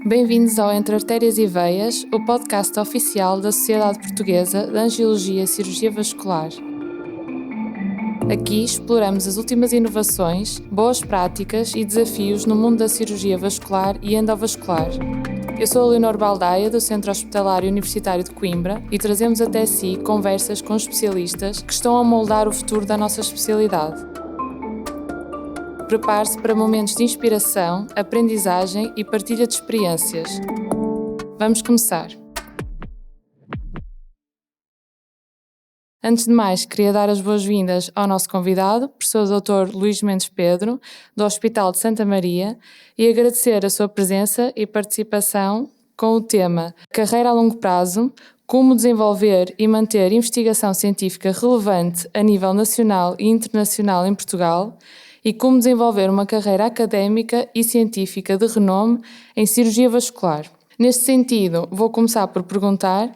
Bem-vindos ao Entre Artérias e Veias, o podcast oficial da Sociedade Portuguesa de Angiologia e Cirurgia Vascular. Aqui exploramos as últimas inovações, boas práticas e desafios no mundo da cirurgia vascular e endovascular. Eu sou a Leonor Baldaia, do Centro Hospitalar Universitário de Coimbra, e trazemos até si conversas com especialistas que estão a moldar o futuro da nossa especialidade. Prepare-se para momentos de inspiração, aprendizagem e partilha de experiências. Vamos começar. Antes de mais, queria dar as boas-vindas ao nosso convidado, professor Dr. Luís Mendes Pedro, do Hospital de Santa Maria, e agradecer a sua presença e participação com o tema Carreira a longo prazo, como desenvolver e manter investigação científica relevante a nível nacional e internacional em Portugal e como desenvolver uma carreira académica e científica de renome em cirurgia vascular. Neste sentido, vou começar por perguntar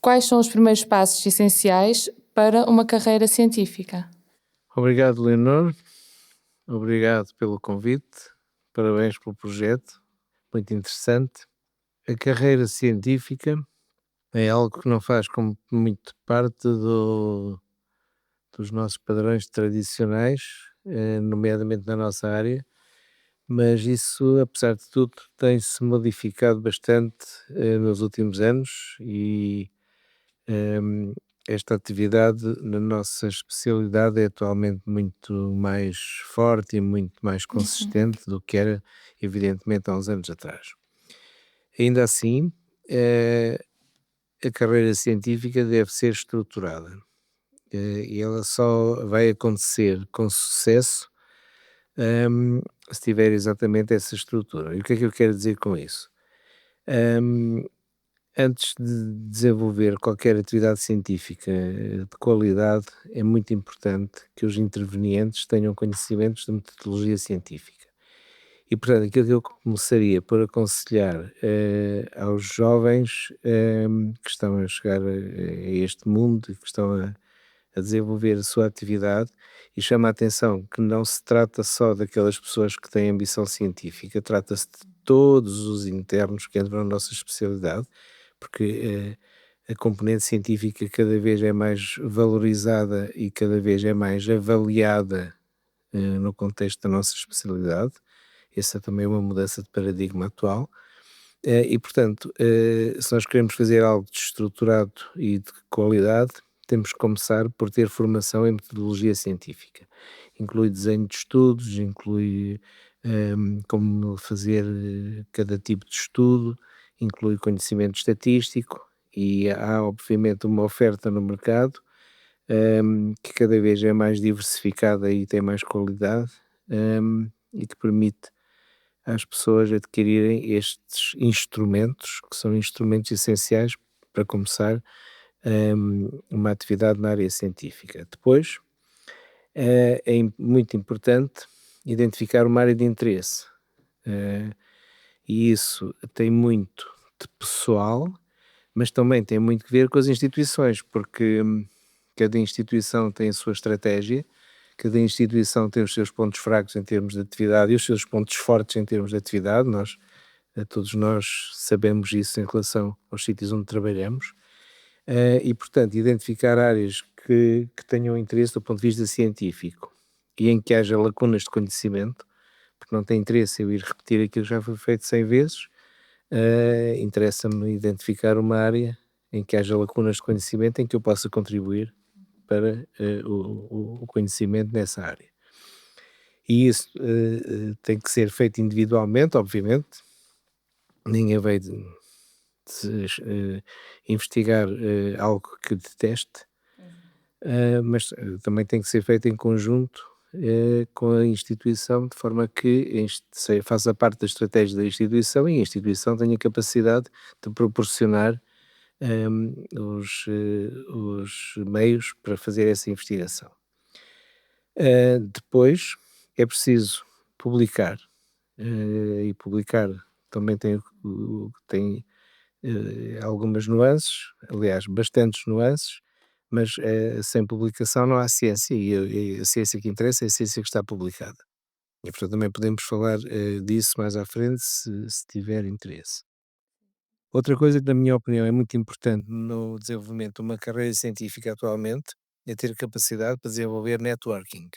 quais são os primeiros passos essenciais para uma carreira científica? Obrigado, Leonor. Obrigado pelo convite. Parabéns pelo projeto. Muito interessante. A carreira científica é algo que não faz muito parte dos nossos padrões tradicionais, nomeadamente na nossa área, mas isso, apesar de tudo, tem-se modificado bastante nos últimos anos e Hum, esta atividade na nossa especialidade é atualmente muito mais forte e muito mais consistente do que era, evidentemente, há uns anos atrás. Ainda assim, a carreira científica deve ser estruturada, e ela só vai acontecer com sucesso, se tiver exatamente essa estrutura. E o que é que eu quero dizer com isso? Hum, Antes de desenvolver qualquer atividade científica de qualidade, é muito importante que os intervenientes tenham conhecimentos de metodologia científica. E, portanto, aquilo que eu começaria por aconselhar aos jovens que estão a chegar a este mundo e que estão a desenvolver a sua atividade, e chama a atenção que não se trata só daquelas pessoas que têm ambição científica, trata-se de todos os internos que entram na nossa especialidade, porque a componente científica cada vez é mais valorizada e cada vez é mais avaliada no contexto da nossa especialidade. Essa também é uma mudança de paradigma atual. E, portanto, se nós queremos fazer algo de estruturado e de qualidade, temos que começar por ter formação em metodologia científica. Inclui desenho de estudos, inclui como fazer cada tipo de estudo, inclui conhecimento estatístico e há, obviamente, uma oferta no mercado que cada vez é mais diversificada e tem mais qualidade, e que permite às pessoas adquirirem estes instrumentos, que são instrumentos essenciais para começar uma atividade na área científica. Depois, muito importante identificar uma área de interesse, e isso tem muito de pessoal, mas também tem muito que ver com as instituições, porque cada instituição tem a sua estratégia, cada instituição tem os seus pontos fracos em termos de atividade e os seus pontos fortes em termos de atividade. Todos nós sabemos isso em relação aos sítios onde trabalhamos, e, portanto, identificar áreas que tenham interesse do ponto de vista científico e em que haja lacunas de conhecimento, porque não tem interesse eu ir repetir aquilo que já foi feito 100 vezes. Interessa-me identificar uma área em que haja lacunas de conhecimento em que eu possa contribuir para o conhecimento nessa área. E isso tem que ser feito individualmente, obviamente. Ninguém vai investigar algo que deteste, mas também tem que ser feito em conjunto com a instituição, de forma que faça parte da estratégia da instituição e a instituição tenha capacidade de proporcionar os meios para fazer essa investigação. Depois é preciso publicar, e publicar também tem algumas nuances, aliás, bastantes nuances, mas sem publicação não há ciência, e a ciência que interessa é a ciência que está publicada. E portanto também podemos falar disso mais à frente se tiver interesse. Outra coisa que na minha opinião é muito importante no desenvolvimento de uma carreira científica atualmente é ter capacidade para desenvolver networking.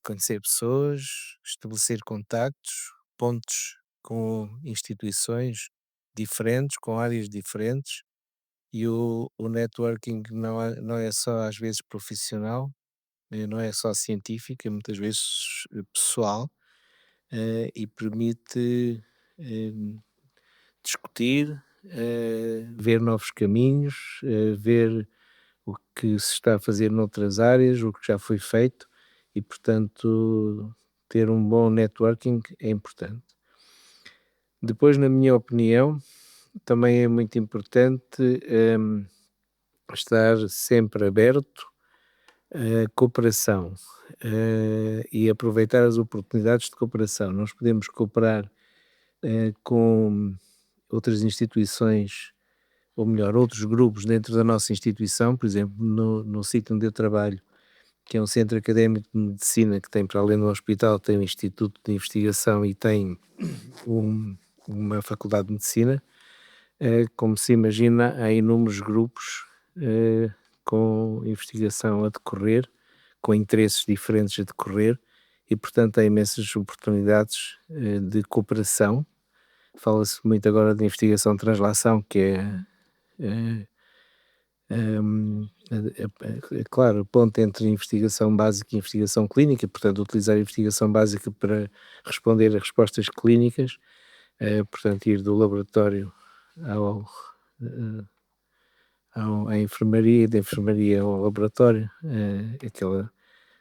Conhecer pessoas, estabelecer contactos, pontos com instituições diferentes, com áreas diferentes, e o networking não é só às vezes profissional, não é só científico, é muitas vezes pessoal, e permite eh, discutir, ver novos caminhos, ver o que se está a fazer noutras áreas, o que já foi feito e, portanto, ter um bom networking é importante. Depois, na minha opinião, também é muito importante estar sempre aberto à cooperação e aproveitar as oportunidades de cooperação. Nós podemos cooperar com outras instituições, ou melhor, outros grupos dentro da nossa instituição, por exemplo, no sítio onde eu trabalho, que é um centro académico de medicina que tem, para além do hospital, tem um instituto de investigação e tem uma faculdade de medicina. Como se imagina, há inúmeros grupos com investigação a decorrer, com interesses diferentes a decorrer, e portanto há imensas oportunidades de cooperação. Fala-se muito agora de investigação de translação, que é claro, a ponte entre investigação básica e investigação clínica, portanto, utilizar a investigação básica para responder a respostas clínicas, portanto, ir do laboratório ao, eh, à enfermaria e da enfermaria ao laboratório, aquela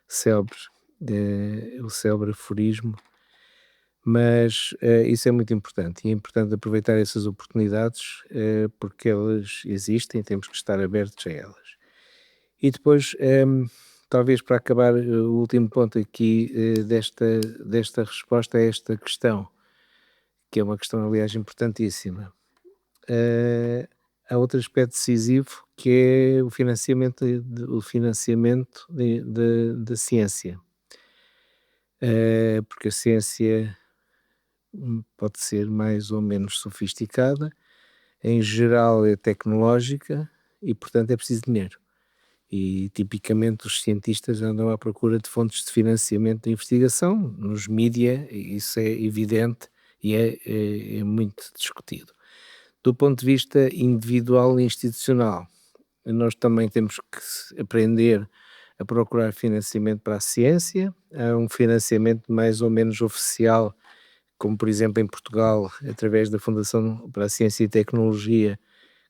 célebre, o célebre aforismo, mas isso é muito importante e é importante aproveitar essas oportunidades porque elas existem e temos que estar abertos a elas. E depois, talvez para acabar, o último ponto aqui desta resposta a esta questão, que é uma questão, aliás, importantíssima. Há outro aspecto decisivo que é o financiamento da ciência. Porque a ciência pode ser mais ou menos sofisticada, em geral é tecnológica e, portanto, é preciso dinheiro. E tipicamente os cientistas andam à procura de fontes de financiamento da investigação, nos mídia, isso é evidente e é muito discutido. Do ponto de vista individual e institucional, nós também temos que aprender a procurar financiamento para a ciência. Há um financiamento mais ou menos oficial, como por exemplo em Portugal, através da Fundação para a Ciência e Tecnologia,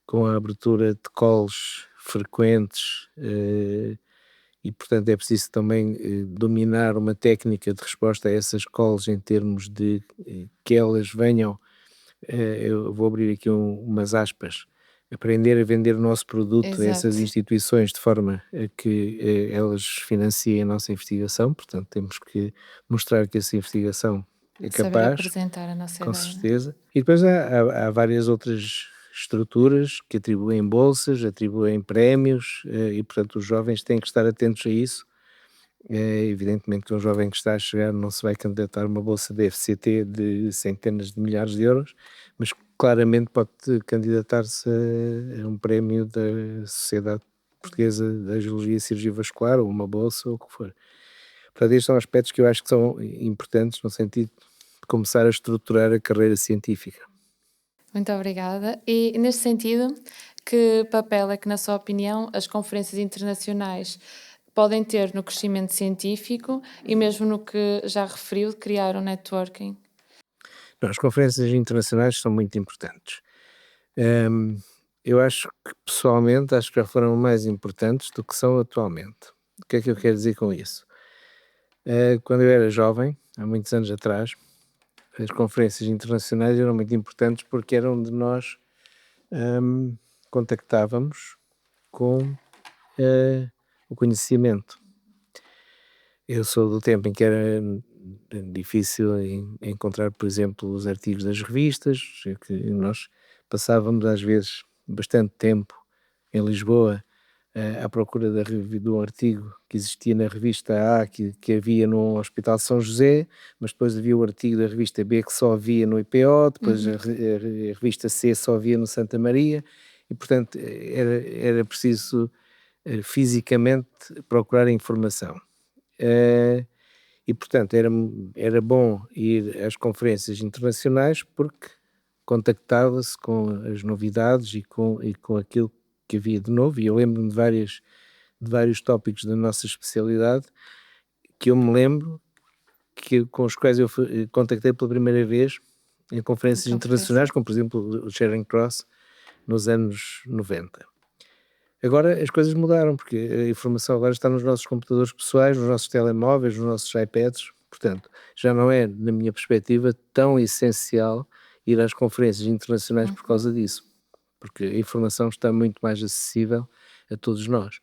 com a abertura de calls frequentes, e portanto é preciso também dominar uma técnica de resposta a essas calls em termos de que elas venham, eu vou abrir aqui umas aspas, aprender a vender o nosso produto a essas Exato. instituições de forma a que elas financiem a nossa investigação, portanto temos que mostrar que essa investigação é Saber capaz, apresentar a nossa com ideia, né? certeza. E depois há várias outras estruturas que atribuem bolsas, atribuem prémios, e portanto os jovens têm que estar atentos a isso. É evidentemente que um jovem que está a chegar não se vai candidatar a uma bolsa de FCT de centenas de milhares de euros, mas claramente pode candidatar-se a um prémio da Sociedade Portuguesa da Geologia e Cirurgia Vascular, ou uma bolsa, ou o que for. Portanto, estes são aspectos que eu acho que são importantes no sentido de começar a estruturar a carreira científica. Muito obrigada. E neste sentido, que papel é que, na sua opinião, as conferências internacionais podem ter no crescimento científico e mesmo no que já referiu de criar um networking? Não, as conferências internacionais são muito importantes. Hum, eu acho que, pessoalmente, acho que já foram mais importantes do que são atualmente. O que é que eu quero dizer com isso? Quando eu era jovem, há muitos anos atrás, as conferências internacionais eram muito importantes porque era onde nós contactávamos com o conhecimento. Eu sou do tempo em que era difícil encontrar, por exemplo, os artigos das revistas, que nós passávamos às vezes bastante tempo em Lisboa à procura de um artigo que existia na revista A, que havia no Hospital São José, mas depois havia o artigo da revista B que só havia no IPO, depois Uhum. a revista C só havia no Santa Maria, e portanto era preciso fisicamente procurar informação. E portanto era bom ir às conferências internacionais porque contactava-se com as novidades e com aquilo que havia de novo, e eu lembro-me de vários tópicos da nossa especialidade que eu me lembro com os quais eu contactei pela primeira vez em Em conferências conferência. internacionais, como por exemplo o Charing Cross nos anos 90. Agora as coisas mudaram, porque a informação agora está nos nossos computadores pessoais, nos nossos telemóveis, nos nossos iPads, portanto, já não é, na minha perspectiva, tão essencial ir às conferências internacionais por Uhum. causa disso, porque a informação está muito mais acessível a todos nós.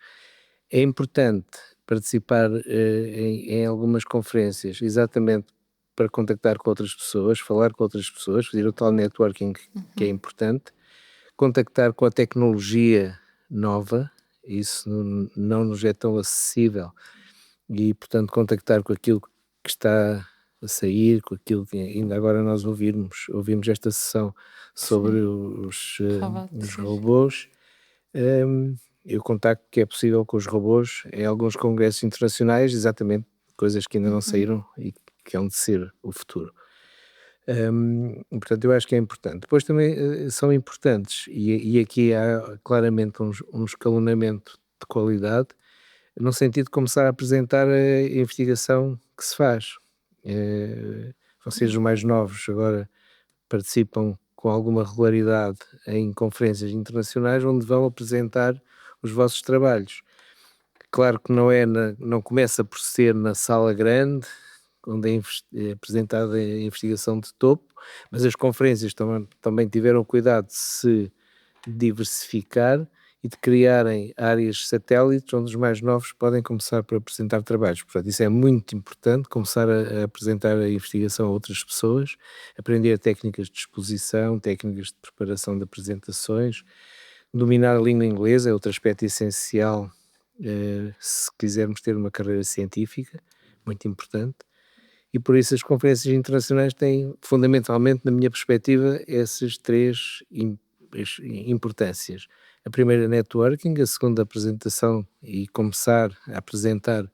É importante participar em algumas conferências, exatamente para contactar com outras pessoas, falar com outras pessoas, fazer o tal networking que é Uhum. importante, contactar com a tecnologia nova, isso não nos é tão acessível, e portanto contactar com aquilo que está a sair, com aquilo que ainda agora nós ouvimos esta sessão sobre Sim. os Robots. robôs. Eu contacto que é possível com os robôs em alguns congressos internacionais, exatamente coisas que ainda não Uhum. saíram e que hão de ser o futuro. Portanto, eu acho que é importante. Depois também são importantes, e aqui há claramente um escalonamento de qualidade, no sentido de começar a apresentar a investigação que se faz. Vocês, os mais novos, agora participam com alguma regularidade em conferências internacionais onde vão apresentar os vossos trabalhos. Claro que não começa por ser na sala grande, onde é apresentada a investigação de topo, mas as conferências também tiveram cuidado de se diversificar e de criarem áreas satélites onde os mais novos podem começar por apresentar trabalhos. Portanto, isso é muito importante, começar a apresentar a investigação a outras pessoas, aprender técnicas de exposição, técnicas de preparação de apresentações, dominar a língua inglesa é outro aspecto essencial, se quisermos ter uma carreira científica, muito importante. E por isso as conferências internacionais têm, fundamentalmente, na minha perspectiva, essas três importâncias. A primeira, networking; a segunda, apresentação, e começar a apresentar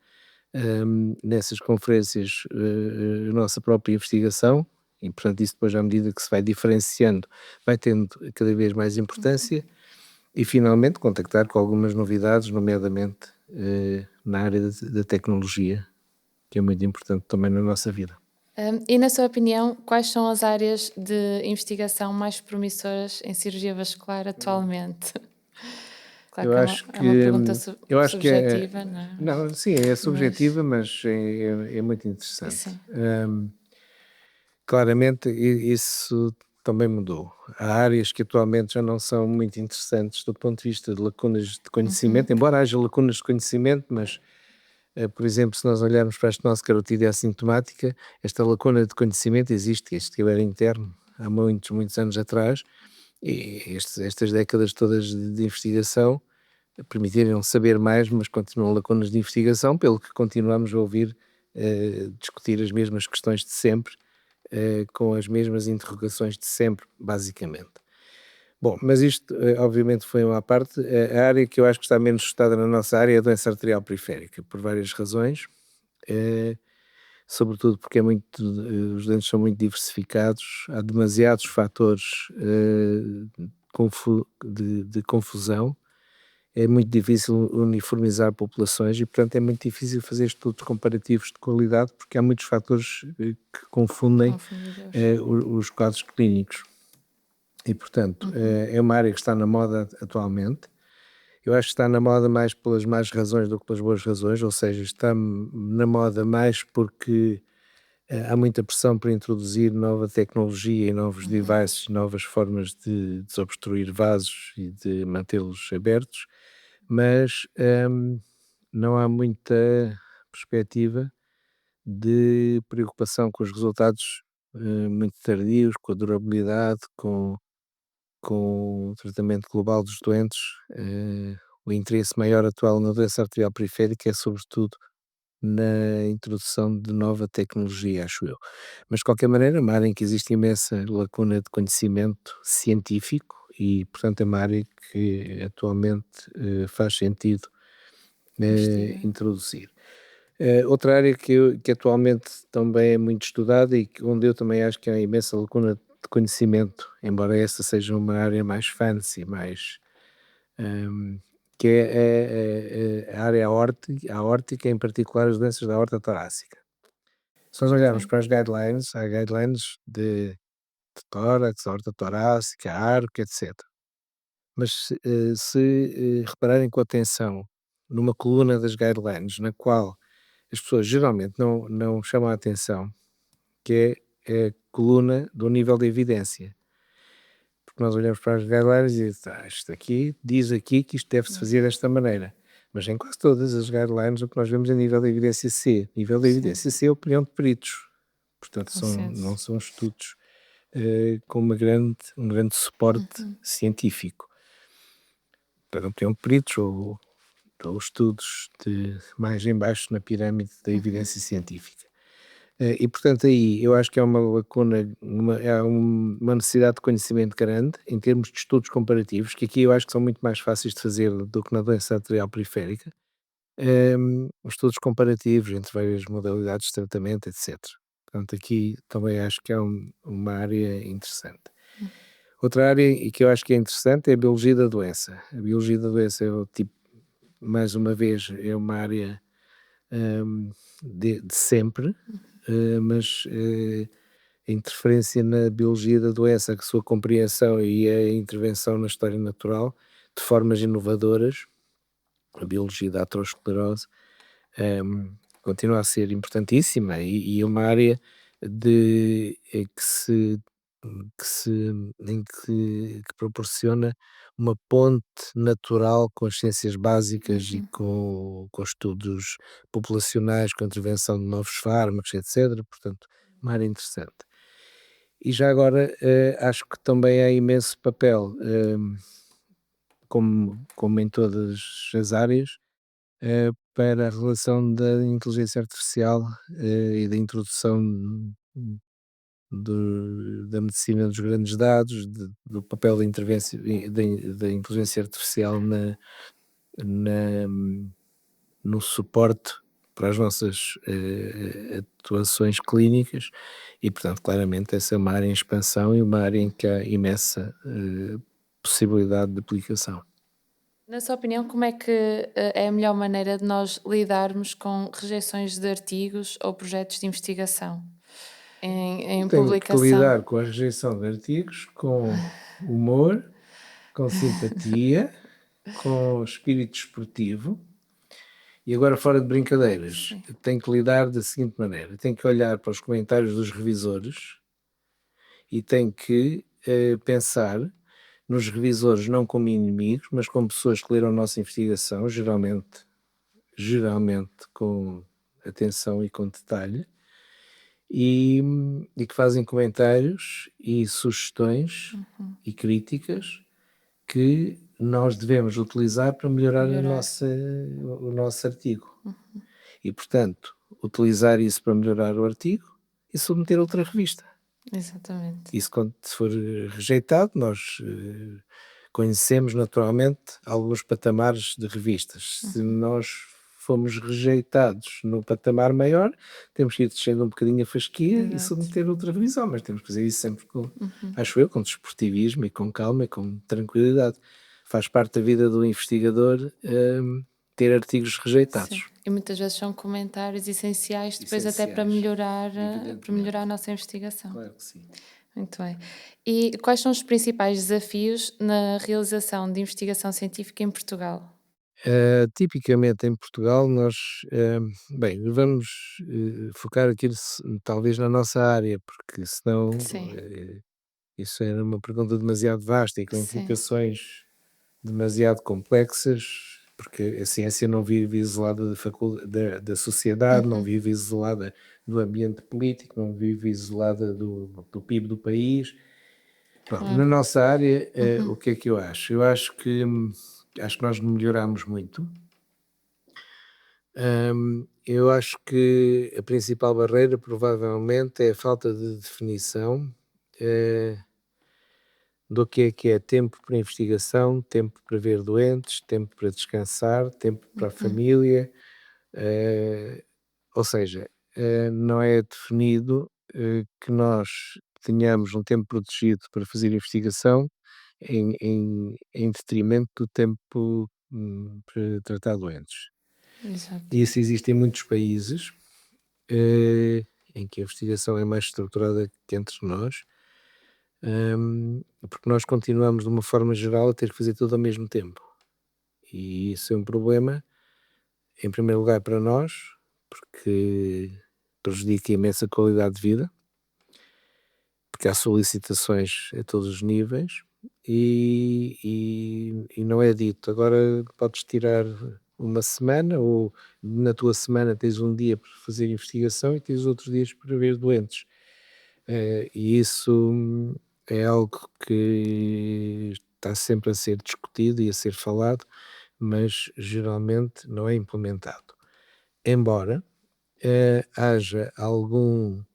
nessas conferências a nossa própria investigação, e portanto isso depois, à medida que se vai diferenciando, vai tendo cada vez mais Uhum. importância. E finalmente contactar com algumas novidades, nomeadamente na área da tecnologia, que é muito importante também na nossa vida. E na sua opinião, quais são as áreas de investigação mais promissoras em cirurgia vascular atualmente? Claro Eu que acho é uma que pergunta eu acho que subjetiva, não é? não, sim, é Mas subjetiva, mas é muito interessante. sim. Claramente isso também mudou. Há áreas que atualmente já não são muito interessantes do ponto de vista de lacunas de Uhum. conhecimento, embora haja lacunas de conhecimento, mas, por exemplo, se nós olharmos para a estenose carotídea assintomática, esta lacuna de conhecimento existe, este era interno há muitos, muitos anos atrás, e estas décadas todas de investigação permitiram saber mais, mas continuam lacunas de investigação, pelo que continuamos a ouvir discutir as mesmas questões de sempre, com as mesmas interrogações de sempre, basicamente. Bom, mas isto obviamente foi uma parte. A área que eu acho que está menos estudada na nossa área é a doença arterial periférica, por várias razões, eh, sobretudo porque os dentes são muito diversificados, há demasiados fatores de confusão, é muito difícil uniformizar populações e, portanto, é muito difícil fazer estudos comparativos de qualidade porque há muitos fatores que confundem Confundidores. os quadros clínicos. E, portanto, Uhum. é uma área que está na moda atualmente. Eu acho que está na moda mais pelas más razões do que pelas boas razões, ou seja, está na moda mais porque há muita pressão para introduzir nova tecnologia e novos Uhum. devices, novas formas de desobstruir vasos e de mantê-los abertos, mas não há muita perspectiva de preocupação com os resultados muito tardios, com a durabilidade, com o tratamento global dos doentes. o interesse maior atual na doença arterial periférica é sobretudo na introdução de nova tecnologia, acho eu. Mas de qualquer maneira, é uma área em que existe imensa lacuna de conhecimento científico e, portanto, é uma área que atualmente faz sentido Investigar. introduzir. Outra área que atualmente também é muito estudada e onde eu também acho que há imensa lacuna de conhecimento, embora essa seja uma área mais fancy, mais hum, que a área aórtica, em particular as doenças da aorta torácica. Se nós olharmos Ok. para as guidelines, há guidelines de tórax, aorta torácica, arco, etc. Mas se repararem com atenção numa coluna das guidelines, na qual as pessoas geralmente não chamam a atenção, que é a coluna do nível de evidência. Porque nós olhamos para as guidelines e dizemos, isto aqui diz aqui que isto deve-se fazer desta maneira. Mas em quase todas as guidelines o que nós vemos é nível de evidência C. Nível de Sim, evidência C é a opinião de peritos. Portanto, não consenso. são estudos com um grande suporte científico. Portanto, a opinião de peritos ou estudos mais em baixo na pirâmide da evidência científica. E portanto aí eu acho que há uma lacuna, uma necessidade de conhecimento grande em termos de estudos comparativos, que aqui eu acho que são muito mais fáceis de fazer do que na doença arterial periférica, os estudos comparativos entre várias modalidades de tratamento, etc. Portanto, aqui também acho que é uma área interessante. Outra área e que eu acho que é interessante é a biologia da doença. A biologia da doença é o tipo, mais uma vez, é uma área de sempre, mas a interferência na biologia da doença, a sua compreensão e a intervenção na história natural de formas inovadoras, a biologia da aterosclerose, continua a ser importantíssima e uma área que que proporciona uma ponte natural com as ciências básicas e com estudos populacionais, com a intervenção de novos fármacos, etc. Portanto, uma área interessante. E já agora, acho que também há imenso papel, como em todas as áreas, para a relação da inteligência artificial, e da introdução da medicina dos grandes dados, do papel da intervenção da inteligência artificial na no suporte para as nossas, atuações clínicas e, portanto, claramente essa é uma área em expansão e uma área em que há imensa, possibilidade de aplicação. Na sua opinião, como é que é a melhor maneira de nós lidarmos com rejeições de artigos ou projetos de investigação em Tenho que publicação? lidar com a rejeição de artigos com humor, com simpatia, com espírito esportivo e agora fora de brincadeiras, Sim, tenho que lidar da seguinte maneira, tenho que olhar para os comentários dos revisores e tenho que, pensar nos revisores não como inimigos, mas como pessoas que leram a nossa investigação, geralmente com atenção e com detalhe, e que fazem comentários e sugestões e críticas que nós devemos utilizar para melhorar melhorar. o nosso artigo. E, portanto, utilizar isso para melhorar o artigo e submeter a outra revista. Exatamente. Isso quando se for rejeitado, nós conhecemos naturalmente alguns patamares de revistas. Se nós fomos rejeitados no patamar maior, temos que ir descendo um bocadinho a fasquia e Exato. submeter outra revisão, mas temos que fazer isso sempre acho eu, com desportivismo e com calma e com tranquilidade. Faz parte da vida do investigador, ter artigos Sim. rejeitados. E muitas vezes são comentários essenciais depois até Essenciais, para melhorar a evidentemente. nossa investigação. Claro que sim. Muito bem. E quais são os principais desafios na realização de investigação científica em Portugal? Tipicamente em Portugal nós, bem, vamos, focar aqui talvez na nossa área, porque senão, Sim, isso era uma pergunta demasiado vasta e com sim. implicações demasiado complexas, porque a ciência não vive isolada da sociedade, não vive isolada do ambiente político, não vive isolada do PIB do país. Pronto, na Claro. nossa área, o que é que eu acho? Eu acho que acho que nós melhoramos muito. Eu acho que a principal barreira provavelmente é a falta de definição, do que é tempo para investigação, tempo para ver doentes, tempo para descansar, tempo para a família, eh, ou seja, não é definido, que nós tenhamos um tempo protegido para fazer investigação em detrimento do tempo, para tratar doentes. Exato. E isso existe em muitos países, em que a investigação é mais estruturada que entre nós, porque nós continuamos, de uma forma geral, a ter que fazer tudo ao mesmo tempo. E isso é um problema, em primeiro lugar para nós, porque prejudica imensa qualidade de vida, porque há solicitações a todos os níveis e não é dito, agora podes tirar uma semana ou na tua semana tens um dia para fazer investigação e tens outros dias para ver doentes. E isso é algo que está sempre a ser discutido e a ser falado, mas geralmente não é implementado. Embora, haja alguma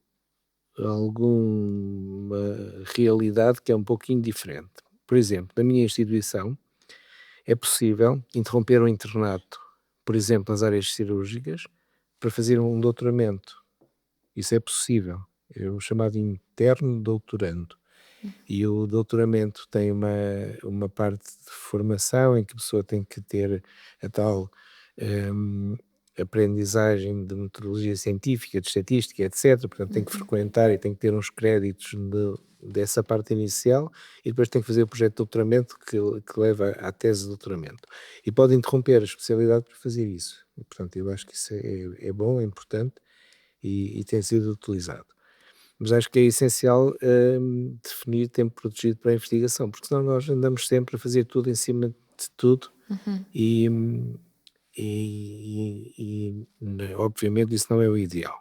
realidade que é um pouquinho diferente. Por exemplo, na minha instituição é possível interromper o internato, por exemplo, nas áreas cirúrgicas, para fazer um doutoramento. Isso é possível. É o chamado interno doutorando. E o doutoramento tem uma parte de formação em que a pessoa tem que ter a tal, hum, aprendizagem de metodologia científica, de estatística, etc. Portanto, tem que frequentar e tem que ter uns créditos dessa parte inicial e depois tem que fazer o projeto de doutoramento que leva à tese de doutoramento. E pode interromper a especialidade para fazer isso. E, portanto, eu acho que isso é bom, é importante e tem sido utilizado. Mas acho que é essencial, definir tempo protegido para a investigação, porque senão nós andamos sempre a fazer tudo em cima de tudo e, obviamente isso não é o ideal.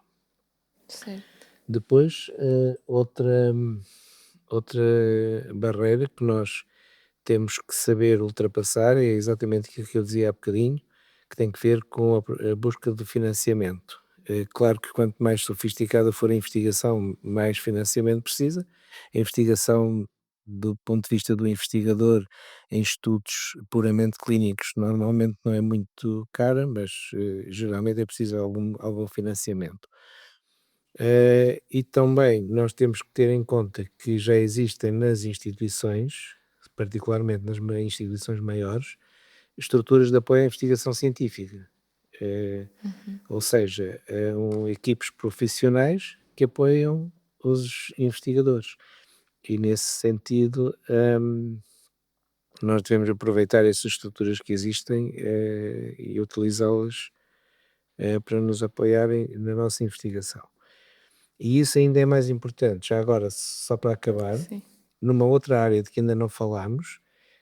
Certo. Depois, outra barreira que nós temos que saber ultrapassar é exatamente aquilo que eu dizia há bocadinho, que tem que ver com a busca do financiamento. Claro que quanto mais sofisticada for a investigação, mais financiamento precisa. A investigação, do ponto de vista do investigador, em estudos puramente clínicos, normalmente não é muito cara, mas geralmente é preciso algum financiamento. E também nós temos que ter em conta que já existem nas instituições, particularmente nas instituições maiores, estruturas de apoio à investigação científica. Eh, ou seja, equipes profissionais que apoiam os investigadores. E nesse sentido, nós devemos aproveitar essas estruturas que existem, e utilizá-las, para nos apoiarem na nossa investigação. E isso ainda é mais importante, já agora, só para acabar, Sim. numa outra área de que ainda não falámos,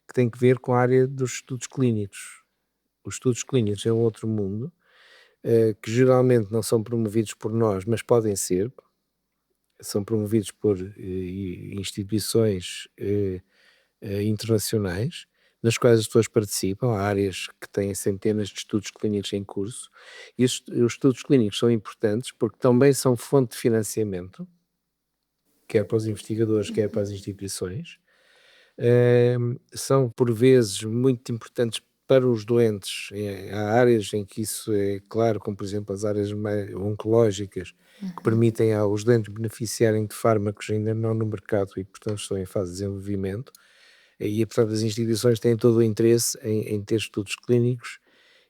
que tem que ver com a área dos estudos clínicos. Os estudos clínicos é um outro mundo, que geralmente não são promovidos por nós, mas podem ser, são promovidos por instituições internacionais, nas quais as pessoas participam, há áreas que têm centenas de estudos clínicos em curso, e os estudos clínicos são importantes porque também são fonte de financiamento, quer para os investigadores, quer para as instituições. São por vezes muito importantes para os doentes. Há áreas em que isso é claro, como por exemplo as áreas oncológicas, que permitem aos doentes beneficiarem de fármacos ainda não no mercado e, portanto, estão em fase de desenvolvimento. E, portanto, as instituições têm todo o interesse em ter estudos clínicos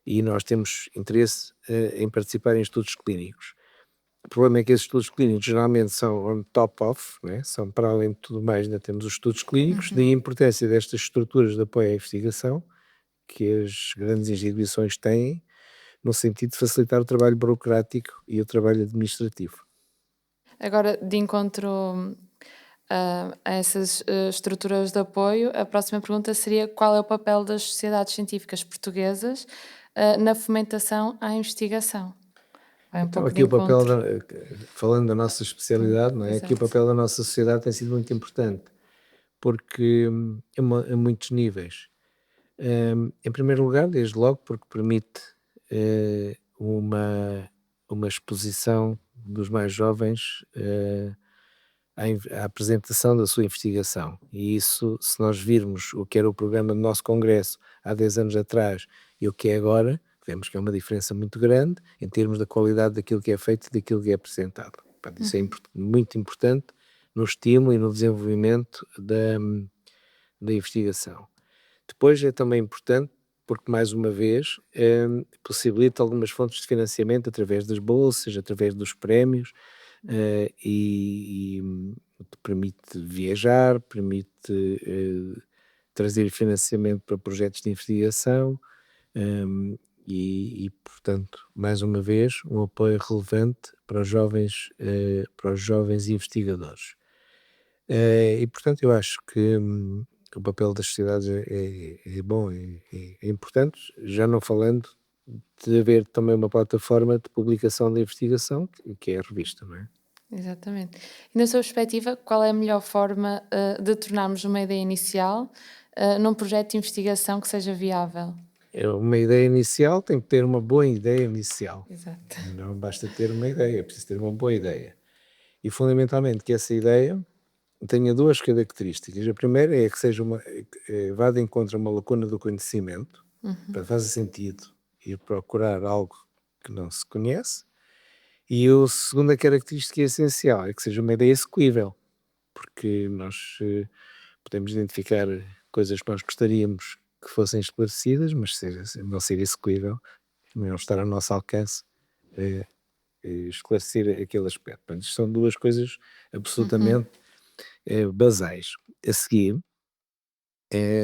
e nós temos interesse em participar em estudos clínicos. O problema é que esses estudos clínicos geralmente são on top of, né? São para além de tudo mais, ainda temos os estudos clínicos, daí a importância destas estruturas de apoio à investigação, que as grandes instituições têm, no sentido de facilitar o trabalho burocrático e o trabalho administrativo. Agora, de encontro a essas estruturas de apoio, a próxima pergunta seria: qual é o papel das sociedades científicas portuguesas na fomentação à investigação? Vai um Então, pouco de aqui o papel, encontro. falando da nossa especialidade, não é? Aqui o Exato. papel da nossa sociedade tem sido muito importante, porque a muitos níveis. Em primeiro lugar, desde logo, porque permite uma exposição dos mais jovens à apresentação da sua investigação. E isso, se nós virmos o que era o programa do nosso congresso há 10 anos atrás e o que é agora, vemos que é uma diferença muito grande em termos da qualidade daquilo que é feito e daquilo que é apresentado. Portanto, isso é muito importante no estímulo e no desenvolvimento da investigação. Depois é também importante porque, mais uma vez, possibilita algumas fontes de financiamento através das bolsas, através dos prémios, e permite viajar, permite trazer financiamento para projetos de investigação, portanto, mais uma vez, um apoio relevante para os jovens investigadores. E portanto eu acho que o papel das sociedades é bom, é importante, já não falando de haver também uma plataforma de publicação da investigação, que é a revista, não é? Exatamente. E na sua perspectiva, qual é a melhor forma de tornarmos uma ideia inicial num projeto de investigação que seja viável? Uma ideia inicial tem que ter uma boa ideia inicial. Exato. Não basta ter uma ideia, é preciso ter uma boa ideia. E fundamentalmente que essa ideia tenha duas características. A primeira é que seja vá de encontro a uma lacuna do conhecimento, para fazer sentido ir procurar algo que não se conhece. E a segunda característica essencial é que seja uma ideia execuível, porque nós podemos identificar coisas que nós gostaríamos que fossem esclarecidas, mas se não ser execuível, não estar ao nosso alcance, esclarecer aquele aspecto. Portanto, isto são duas coisas absolutamente basais. A seguir,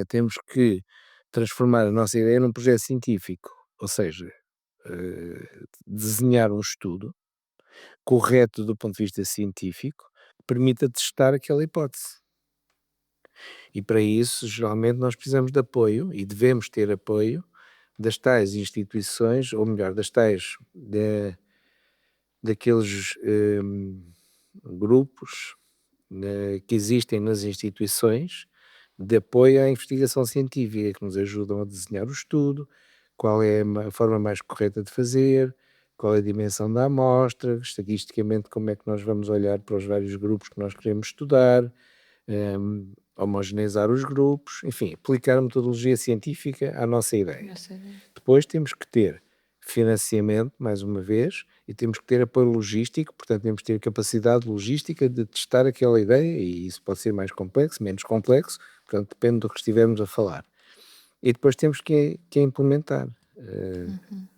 temos que transformar a nossa ideia num projeto científico, ou seja, desenhar um estudo correto do ponto de vista científico, que permita testar aquela hipótese. E para isso, geralmente, nós precisamos de apoio e devemos ter apoio das tais instituições, ou melhor, daqueles grupos que existem nas instituições de apoio à investigação científica, que nos ajudam a desenhar o estudo, qual é a forma mais correta de fazer, qual é a dimensão da amostra, estatisticamente como é que nós vamos olhar para os vários grupos que nós queremos estudar, homogeneizar os grupos, enfim, aplicar a metodologia científica à nossa ideia. Depois temos que ter financiamento, mais uma vez, e temos que ter apoio logístico, portanto temos que ter capacidade logística de testar aquela ideia, e isso pode ser mais complexo, menos complexo, portanto depende do que estivermos a falar. E depois temos que implementar.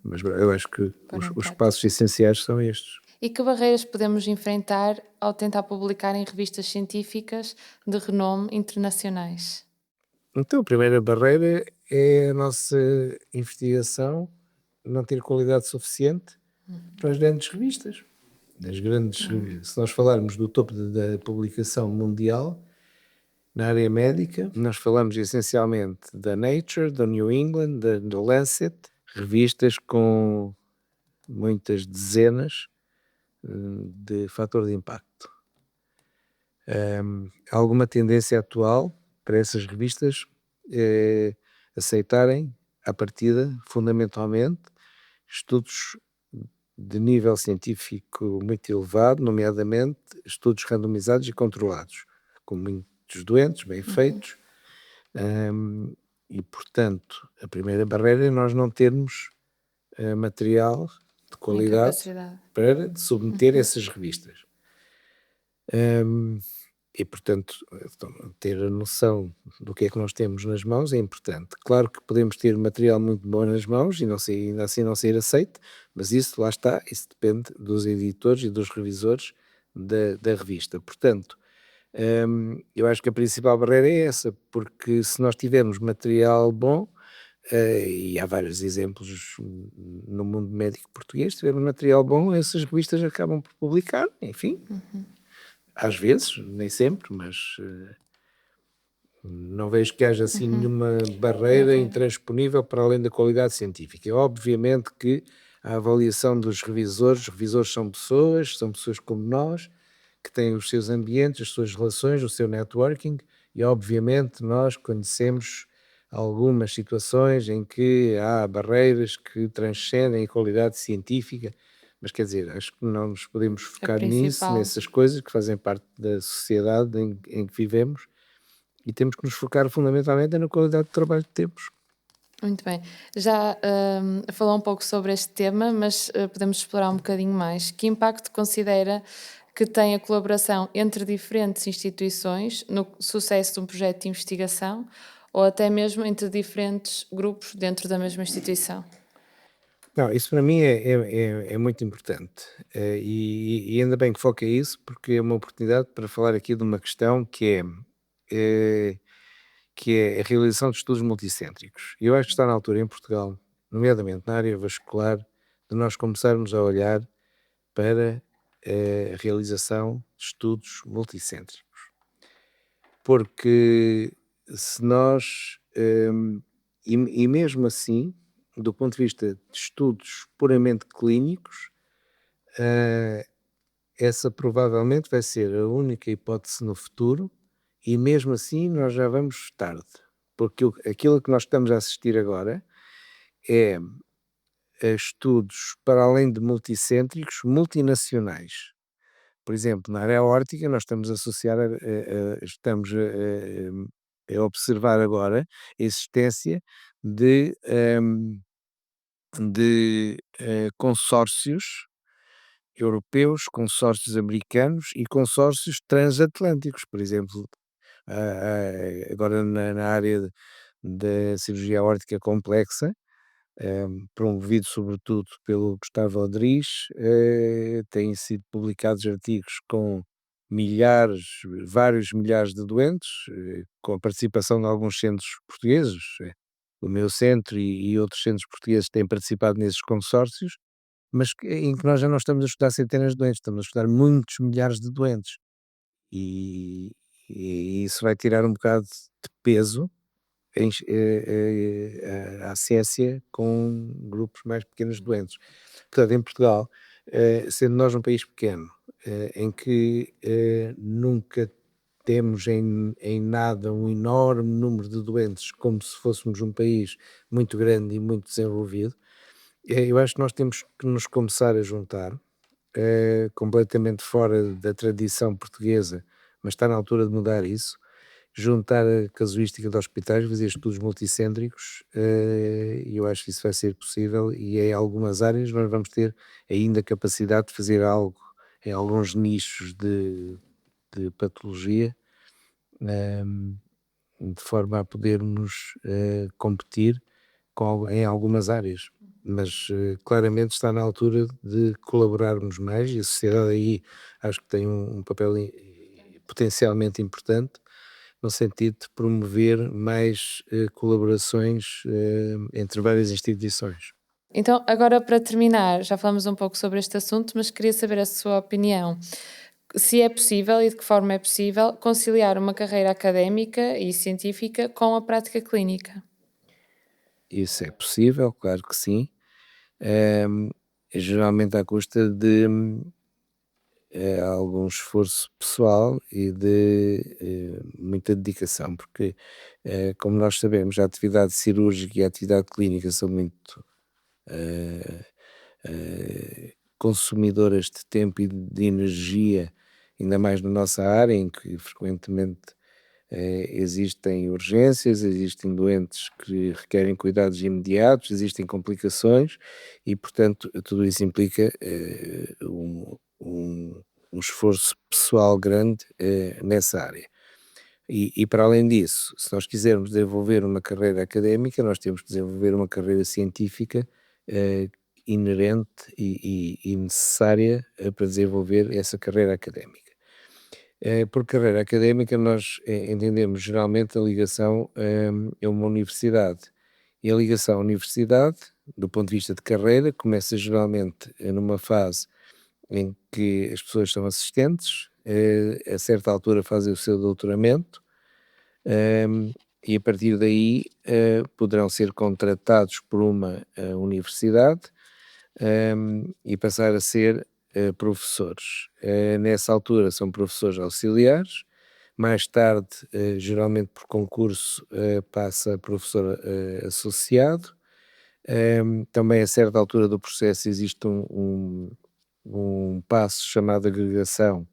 Mas eu acho que os passos essenciais são estes. E que barreiras podemos enfrentar ao tentar publicar em revistas científicas de renome internacionais? Então, a primeira barreira é a nossa investigação não ter qualidade suficiente para as grandes revistas. Se nós falarmos do topo da publicação mundial, na área médica, nós falamos essencialmente da Nature, da New England, da Lancet, revistas com muitas dezenas de fator de impacto. Há alguma tendência atual para essas revistas aceitarem, à partida, fundamentalmente, estudos de nível científico muito elevado, nomeadamente estudos randomizados e controlados, com muitos doentes, bem feitos, e, portanto, a primeira barreira é nós não termos material de qualidade para submeter essas revistas. E, portanto, ter a noção do que é que nós temos nas mãos é importante. Claro que podemos ter material muito bom nas mãos e ainda assim não ser aceito, mas isso, lá está, isso depende dos editores e dos revisores da revista. Portanto, eu acho que a principal barreira é essa, porque se nós tivermos material bom, e há vários exemplos no mundo médico português, se tivermos material bom, essas revistas acabam por publicar, enfim. Às vezes, nem sempre, mas não vejo que haja assim nenhuma barreira intransponível para além da qualidade científica. Obviamente que a avaliação dos revisores, os revisores são pessoas como nós, que têm os seus ambientes, as suas relações, o seu networking, e obviamente nós conhecemos algumas situações em que há barreiras que transcendem a qualidade científica, mas quer dizer, acho que não nos podemos A focar nisso, principal. nessas coisas que fazem parte da sociedade em que vivemos e temos que nos focar fundamentalmente na qualidade de trabalho que temos. Muito bem. Já falou um pouco sobre este tema, mas podemos explorar um bocadinho mais. Que impacto considera que tem a colaboração entre diferentes instituições no sucesso de um projeto de investigação ou até mesmo entre diferentes grupos dentro da mesma instituição? Não, isso para mim é muito importante, e ainda bem que foca isso, porque é uma oportunidade para falar aqui de uma questão eh, que é a realização de estudos multicêntricos. E eu acho que está na altura em Portugal, nomeadamente na área vascular, de nós começarmos a olhar para a realização de estudos multicêntricos. Porque se nós, e mesmo assim, do ponto de vista de estudos puramente clínicos, eh, essa provavelmente vai ser a única hipótese no futuro, e mesmo assim nós já vamos tarde, porque aquilo que nós estamos a assistir agora é a estudos, para além de multicêntricos, multinacionais. Por exemplo, na área aórtica nós estamos a associar estamos a observar agora a existência de, consórcios europeus, consórcios americanos e consórcios transatlânticos, por exemplo, agora na área da cirurgia aórtica complexa, promovido sobretudo pelo Gustavo Odrich, têm sido publicados artigos com milhares, vários milhares de doentes, com a participação de alguns centros portugueses, o meu centro e outros centros portugueses têm participado nesses consórcios, mas em que nós já não estamos a estudar centenas de doentes, estamos a estudar muitos milhares de doentes. E, e isso vai tirar um bocado de peso à ciência com grupos mais pequenos de doentes. Portanto, em Portugal, sendo nós um país pequeno, em que nunca temos em nada um enorme número de doentes, como se fôssemos um país muito grande e muito desenvolvido, eu acho que nós temos que nos começar a juntar, completamente fora da tradição portuguesa, mas está na altura de mudar isso, juntar a casuística de hospitais, fazer estudos multicêntricos, e eu acho que isso vai ser possível e em algumas áreas nós vamos ter ainda capacidade de fazer algo em alguns nichos de patologia, de forma a podermos, competir em algumas áreas. Mas claramente está na altura de colaborarmos mais e a sociedade aí acho que tem um papel potencialmente importante no sentido de promover mais colaborações entre várias instituições. Então, agora para terminar, já falamos um pouco sobre este assunto, mas queria saber a sua opinião. Se é possível e de que forma é possível conciliar uma carreira académica e científica com a prática clínica? Isso é possível, claro que sim. Ehm, Geralmente à custa de algum esforço pessoal e de muita dedicação, porque, como nós sabemos, a atividade cirúrgica e a atividade clínica são muito eh, consumidoras de tempo e de energia, ainda mais na nossa área, em que frequentemente existem urgências, existem doentes que requerem cuidados imediatos, existem complicações e, portanto, tudo isso implica um esforço pessoal grande nessa área. E para além disso, se nós quisermos desenvolver uma carreira académica, nós temos que desenvolver uma carreira científica eh, inerente e necessária para desenvolver essa carreira académica. Por carreira académica, nós entendemos geralmente a ligação a uma universidade. E a ligação à universidade, do ponto de vista de carreira, começa geralmente numa fase em que as pessoas são assistentes, a certa altura fazem o seu doutoramento, e a partir daí poderão ser contratados por uma universidade e passar a ser professores. Nessa altura são professores auxiliares, mais tarde, geralmente por concurso, passa a professor associado. Também a certa altura do processo existe um passo chamado agregação,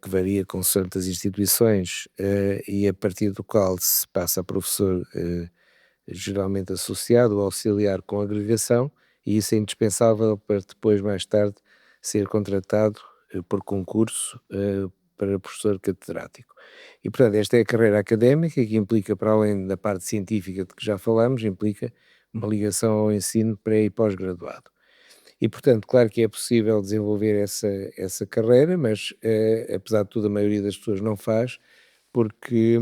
que varia consoante as instituições, e a partir do qual se passa a professor geralmente associado ou auxiliar com agregação, e isso é indispensável para depois, mais tarde, ser contratado por concurso para professor catedrático. E, portanto, esta é a carreira académica que implica, para além da parte científica de que já falamos, implica uma ligação ao ensino pré e pós-graduado. E, portanto, claro que é possível desenvolver essa carreira, mas, apesar de tudo, a maioria das pessoas não faz, porque,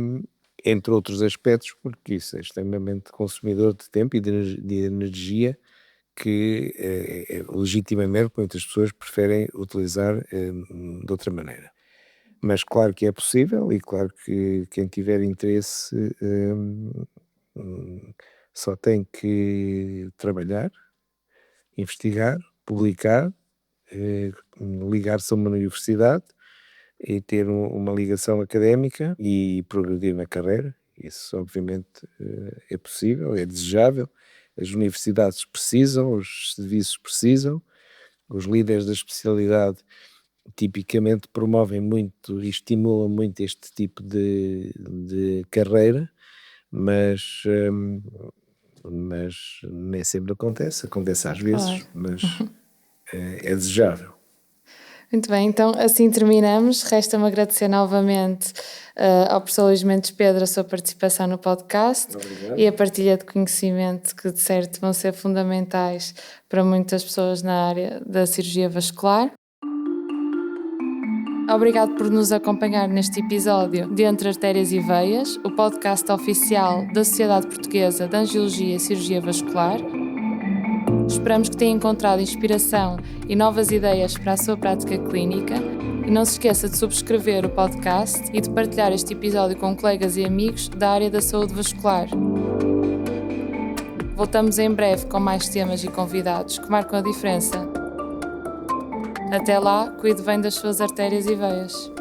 entre outros aspectos, porque isso é extremamente consumidor de tempo e de energia que, legitimamente, muitas pessoas preferem utilizar de outra maneira. Mas claro que é possível e claro que quem tiver interesse só tem que trabalhar, investigar, publicar, ligar-se a uma universidade e ter uma ligação académica e progredir na carreira. Isso, obviamente, é possível, é desejável. As universidades precisam, os serviços precisam, os líderes da especialidade tipicamente promovem muito e estimulam muito este tipo de carreira, mas nem sempre acontece às vezes, Claro. mas é desejável. Muito bem, então assim terminamos. Resta-me agradecer novamente ao professor Luís Mendes Pedro a sua participação no podcast. Obrigado. E a partilha de conhecimento que, de certo, vão ser fundamentais para muitas pessoas na área da cirurgia vascular. Obrigado por nos acompanhar neste episódio de Entre Artérias e Veias, o podcast oficial da Sociedade Portuguesa de Angiologia e Cirurgia Vascular. Esperamos que tenha encontrado inspiração e novas ideias para a sua prática clínica. E não se esqueça de subscrever o podcast e de partilhar este episódio com colegas e amigos da área da saúde vascular. Voltamos em breve com mais temas e convidados que marcam a diferença. Até lá, cuide bem das suas artérias e veias.